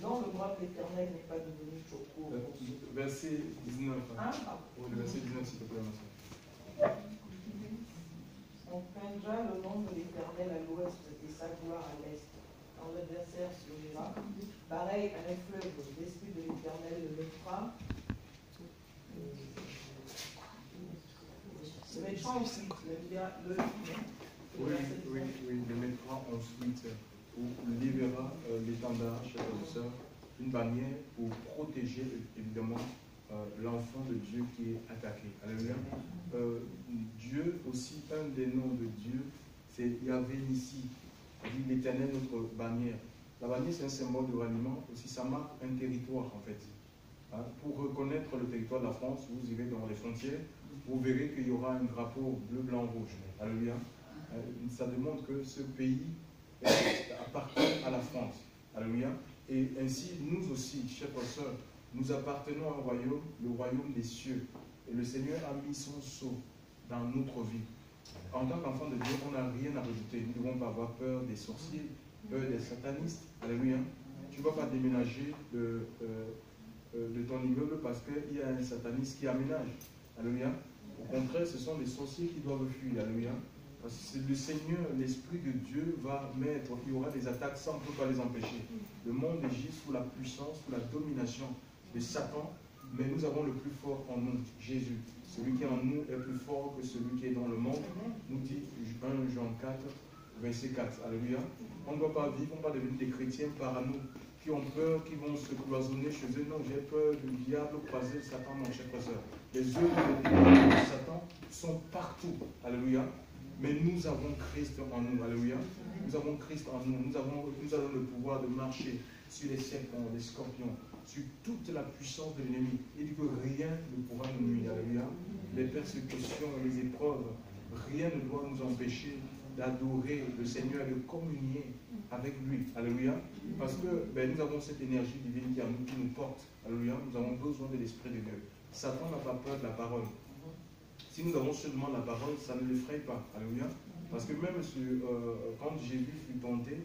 Non, le bras de l'Éternel n'est pas devenu choco. Verset 19. Ah, oui, le verset 19, s'il te plaît, monsieur. On craindra le nom de l'Éternel à l'ouest et sa gloire à l'est. Quand l'adversaire surgira, pareil à un fleuve, l'esprit de l'Éternel le mettra. Le mettra ensuite, le mettra ensuite, ou lèvera l'étendard, chers frères et sœurs, une bannière pour protéger évidemment l'enfant de Dieu qui est attaqué. Alléluia. Dieu aussi, un des noms de Dieu, c'est Yahvé Nissi, dit l'Éternel notre bannière. La bannière, c'est un symbole de ralliement, aussi ça marque un territoire en fait. Hein? Pour reconnaître le territoire de la France, vous irez dans les frontières, vous verrez qu'il y aura un drapeau bleu, blanc, rouge. Alléluia. Ça démontre que ce pays appartient à la France. Alléluia. Et ainsi, nous aussi, chers sœurs, nous appartenons à un royaume, le royaume des cieux. Et le Seigneur a mis son sceau dans notre vie. En tant qu'enfant de Dieu, on n'a rien à rajouter. Nous ne devons pas avoir peur des sorciers, peur des satanistes. Alléluia. Tu ne vas pas déménager de ton immeuble parce qu'il y a un sataniste qui aménage. Alléluia. Au contraire, ce sont les sorciers qui doivent fuir. Alléluia. Parce que le Seigneur, l'Esprit de Dieu va mettre, il y aura des attaques sans on ne peut pas les empêcher. Le monde agit sous la puissance, sous la domination de Satan, mais nous avons le plus fort en nous, Jésus. Celui qui est en nous est plus fort que celui qui est dans le monde, nous dit 1 Jean 4, verset 4. Alléluia. On ne doit pas vivre, on ne va devenir des chrétiens parano, qui ont peur, qui vont se cloisonner chez eux. Non, j'ai peur du diable, croiser Satan, mon cher frère. Les œuvres de Satan sont partout. Alléluia. Mais nous avons Christ en nous. Alléluia. Nous avons Christ en nous. Nous avons le pouvoir de marcher sur les serpents, les scorpions, sur toute la puissance de l'ennemi. Il dit que rien ne pourra nous nuire. Alléluia. Les persécutions et les épreuves, rien ne doit nous empêcher d'adorer le Seigneur et de communier avec lui. Alléluia. Parce que nous avons cette énergie divine qui nous porte. Alléluia. Nous avons besoin de l'Esprit de Dieu. Satan n'a pas peur de la parole. Si nous avons seulement la parole, ça ne l'effraie pas. Alléluia. Parce que même quand Jésus fut tenté,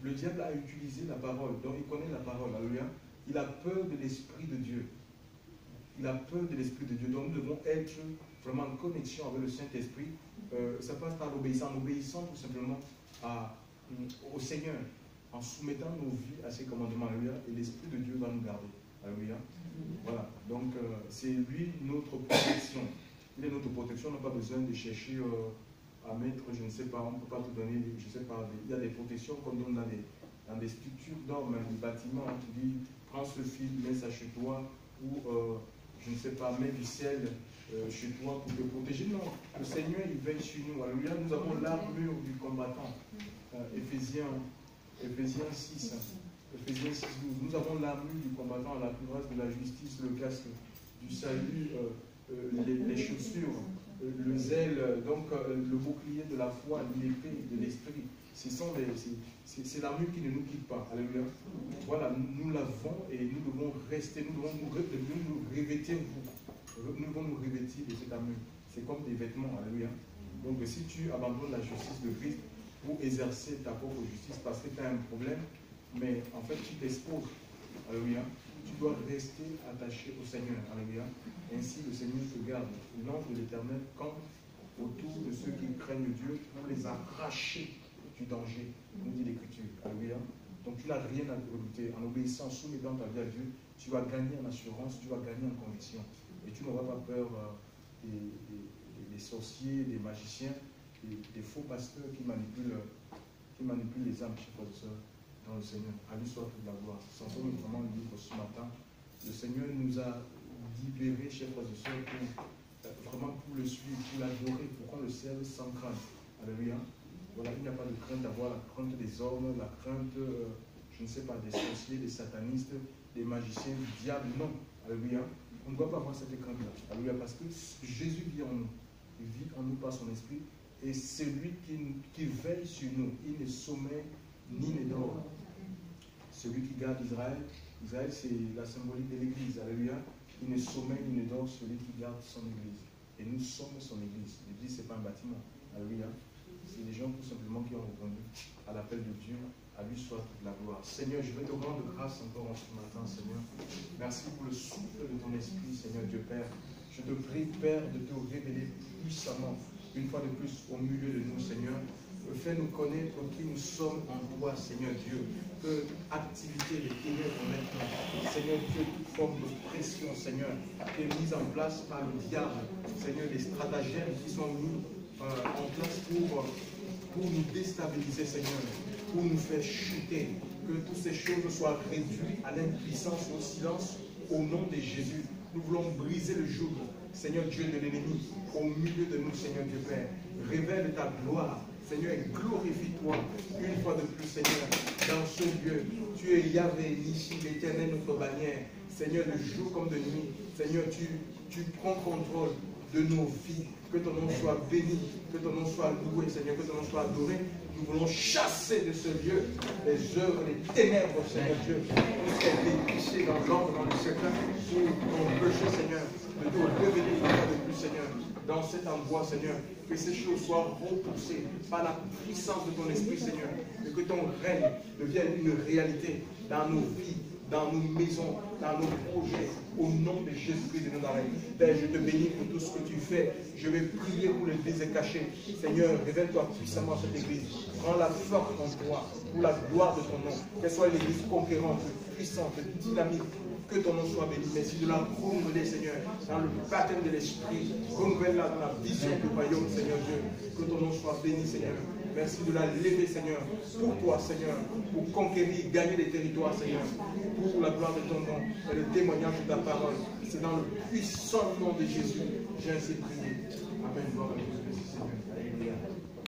le diable a utilisé la parole. Donc il connaît la parole. Alléluia. Il a peur de l'Esprit de Dieu. Il a peur de l'Esprit de Dieu. Donc nous devons être vraiment en connexion avec le Saint-Esprit. Ça passe par l'obéissance. En obéissant tout simplement au Seigneur. En soumettant nos vies à ses commandements. Alléluia. Et l'Esprit de Dieu va nous garder. Alléluia. Voilà. Donc c'est lui notre protection. Il est notre protection, on n'a pas besoin de chercher à mettre, je ne sais pas, on ne peut pas tout donner, je ne sais pas, il y a des protections qu'on donne dans des structures d'hommes, des bâtiments, tu dis, prends ce fil, mets ça chez toi, ou je ne sais pas, mets du sel chez toi pour te protéger. Non, le Seigneur, il veille sur nous. Alléluia, nous avons l'armure du combattant. Éphésiens 6, Éphésiens 6, 12. Nous avons l'armure du combattant, la cuirasse de la justice, le casque du salut, les chaussures, le zèle, donc le bouclier de la foi, l'épée de l'esprit. C'est l'armure qui ne nous quitte pas. Alléluia. Voilà, nous l'avons et nous devons rester, nous devons nous revêtir, nous devons nous revêtir de cette armure. C'est comme des vêtements. Alléluia. Donc si tu abandonnes la justice de Christ pour exercer ta propre justice parce que tu as un problème, mais en fait tu t'exposes. Alléluia. Tu dois rester attaché au Seigneur. Alléluia. Ainsi, le Seigneur te garde. L'ange de l'Éternel campe autour de ceux qui craignent Dieu pour les arracher du danger, nous dit l'Écriture. Alléluia. Donc, tu n'as rien à redouter. En obéissant, soumettant ta vie à Dieu, tu vas gagner en assurance, tu vas gagner en conviction. Et tu n'auras pas peur des sorciers, des magiciens, des faux pasteurs qui manipulent les âmes, chers frères et sœurs, dans le Seigneur. À lui soit toute la gloire. Sans doute vraiment le livre ce matin. Le Seigneur nous a libérés, chers frères et sœurs, vraiment pour le suivre, pour l'adorer, pour qu'on le serve sans crainte. Alléluia. Voilà, il n'y a pas de crainte d'avoir la crainte des hommes, la crainte, je ne sais pas, des sorciers, des satanistes, des magiciens, du diable. Non. Alléluia. On ne doit pas avoir cette crainte-là. Alléluia. Parce que Jésus vit en nous. Il vit en nous par son esprit. Et c'est lui qui veille sur nous. Il ne sommeille ni ne dort. Celui qui garde Israël. Israël, c'est la symbolique de l'Église. Alléluia. Il ne sommeille ni ne dort celui qui garde son Église. Et nous sommes son Église. L'Église, ce n'est pas un bâtiment. Alléluia. C'est des gens tout simplement qui ont répondu à l'appel de Dieu À lui soit toute la gloire. Seigneur, je veux te rendre grâce encore en ce matin, Seigneur. Merci pour le souffle de ton esprit, Seigneur Dieu Père. Je te prie, Père, de te révéler puissamment, une fois de plus, au milieu de nous, Seigneur. Fais-nous connaître qui nous sommes en toi, Seigneur Dieu. Que activité des ténèbres maintenant, Seigneur Dieu, toute forme de pression, Seigneur, qui est mise en place par le diable, Seigneur, des stratagèmes qui sont mis en place pour nous déstabiliser, Seigneur, pour nous faire chuter, que toutes ces choses soient réduites à l'impuissance et au silence au nom de Jésus. Nous voulons briser le joug, Seigneur Dieu, de l'ennemi au milieu de nous, Seigneur Dieu Père. Révèle ta gloire, Seigneur, et glorifie-toi une fois de plus, Seigneur, dans ce lieu. Tu es Yahvé, Nishi, l'Éternel, notre bannière. Seigneur, de jour comme de nuit, Seigneur, tu prends contrôle de nos vies. Que ton nom soit béni, que ton nom soit loué, Seigneur, que ton nom soit adoré. Nous voulons chasser de ce lieu les œuvres, les ténèbres, Seigneur Dieu. Nous sommes dépissés dans l'ordre, dans le secret, pour ton péché, Seigneur, de te révéler une fois de plus, Seigneur, dans cet endroit, Seigneur. Que ces choses soient repoussées par la puissance de ton esprit, Seigneur. Et que ton règne devienne une réalité dans nos vies, dans nos maisons, dans nos projets, au nom de Jésus-Christ de Nazareth. Père, je te bénis pour tout ce que tu fais. Je vais prier pour l'Église cachée. Seigneur, révèle-toi puissamment à cette Église. Rends-la forte en toi, pour la gloire de ton nom. Qu'elle soit une Église conquérante, puissante, dynamique. Que ton nom soit béni. Merci de la renouveler, Seigneur, dans le baptême de l'Esprit. Renouvelle-la dans la vision du royaume, Seigneur Dieu. Que ton nom soit béni, Seigneur. Merci de la lever, Seigneur, pour toi, Seigneur, pour conquérir, gagner des territoires, Seigneur, pour la gloire de ton nom et le témoignage de ta parole. C'est dans le puissant nom de Jésus, j'ai ainsi prié. Amen. Gloire à Dieu.